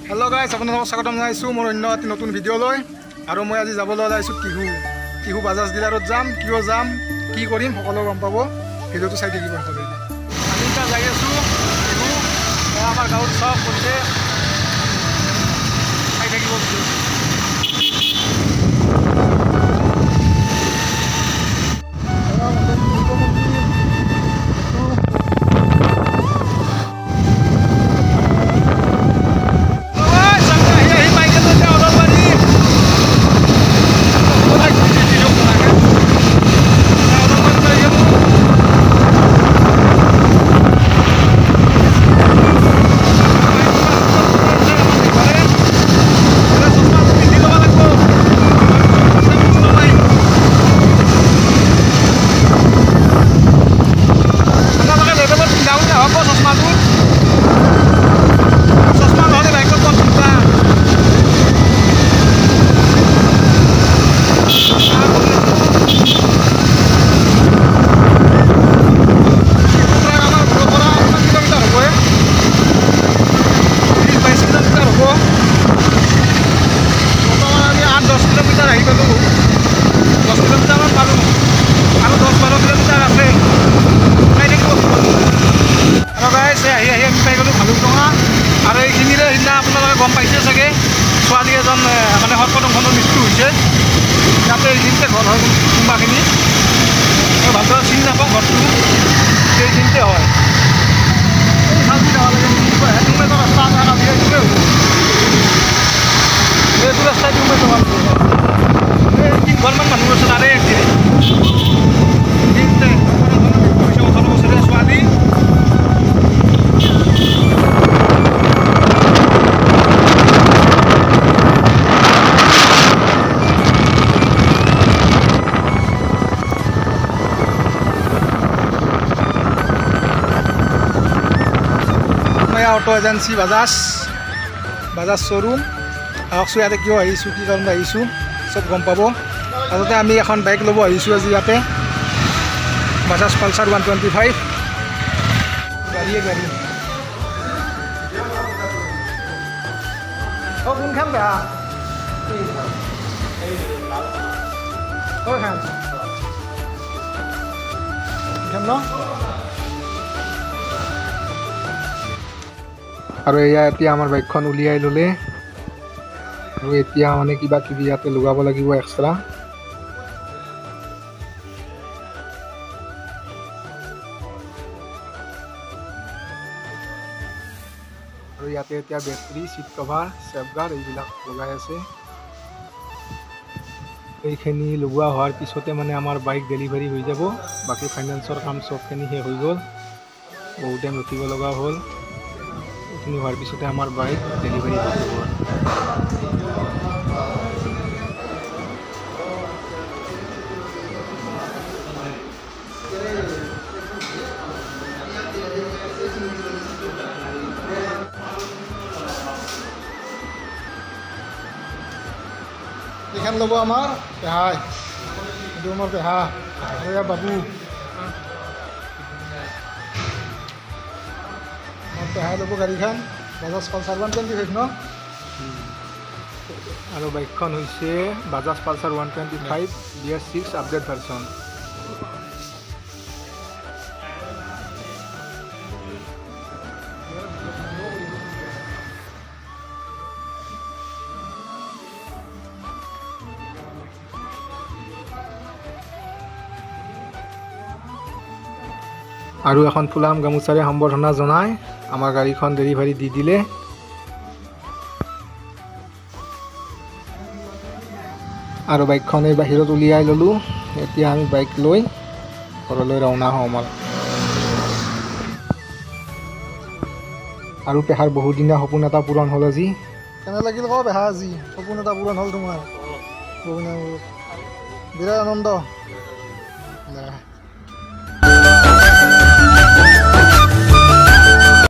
hello guys আপোনালোকক স্বাগতম জনাইছো মোৰ অন্য এটা নতুন ভিডিঅ'লৈ আৰু মই আজি যাবলৈ ওলাইছো টিহু বাজাজ ডিলাৰত যাম কিয় যাম কি কৰিম সকলো গম পাব ভিডিঅ'টো চাই থাকিব সকলোৱে আমি এতিয়া যাই আছো টিহু আমাৰ গাঁৱৰ সব কৰিছে চাই থাকিব ভিডিঅ'টো আৰু এইখিনিৰে সিদিনা আপোনালোকে গম পাইছে চাগে ছোৱালী এজন মানে সৰ্পদংশনৰ মৃত্যু হৈছে ইয়াতে এইখিনিতে ঘৰ হয় কোনোবাখিনি মই ভালদৰে চিনি নাপাওঁ ঘৰটো এইখিনিতে হয় চাবি যাব লাগে তুমি তো ৰাস্তা কাটি এইটোৱে হ'ব এইটো ৰাস্তাই তুমি তো ভাল এই 3 ঘৰমান মানুহ আছে তাৰে একদিন এইখিনিতে সৰ্পদংশনৰ মৃত্যু হৈছে 18 বছৰীয়া ছোৱালী ऑटो एजेंसी बाजाज शोरूम आसो इते क्यों आईसो कि कारण आईसो सब गम पाबो आजते आमी এখন বাইক লব आईसो আজি ইয়াতে बाजाज पल्सर 125 गाड़ी ओ কোনখান বেয়া ओ খান ন আৰু এয়া এতিয়া আমাৰ বাইকখন উলিয়াই ললে আৰু এতিয়া মানে কিবা কিবি ইয়াতে লগাব লাগিব এক্সট্ৰা আৰু ইয়াতে এতিয়া বেটাৰী সিট কভাৰ সেফগাৰ্ড এইবিলাক লগাই আছে এইখিনি লগোৱা হোৱাৰ পিছতে মানে আমাৰ বাইক ডেলিভাৰী হৈ যাব বাকি ফাইনান্সৰ কাম সবখিনি হে হৈ গ'ল বহুত টাইম ৰখিব লগা হ'ল ini হোৱাৰ পিছতে আমাৰ বাইক ডেলিভাৰী হৈ যাব এখান লব আমাৰ পেহাই এইটো আমাৰ পেহা আৰু বাবু পেহাই ল'ব গাড়ীখন বাজাজ পালচাৰ 125 ন আৰু বাইকখন হৈছে Bajaj Pulsar 125 BS6 update version আৰু এখন ফুলাম গামোচাৰে সম্বৰ্ধনা জনাই আমাৰ গাড়ীখন ডেলিভাৰী দি দিলে আৰু বাইকখন এই বাহিৰত উলিয়াই ললো এতিয়া আমি বাইক লৈ ঘৰলৈ ৰাওনা হ'ম আৰু পেহাৰ বহুত দিনা সপোন এটা পূৰণ হ'ল আজি কেনে লাগিল ক পেহা আজি সপোন এটা পূৰণ হ'ল তোমাৰ বিৰাট আনন্দ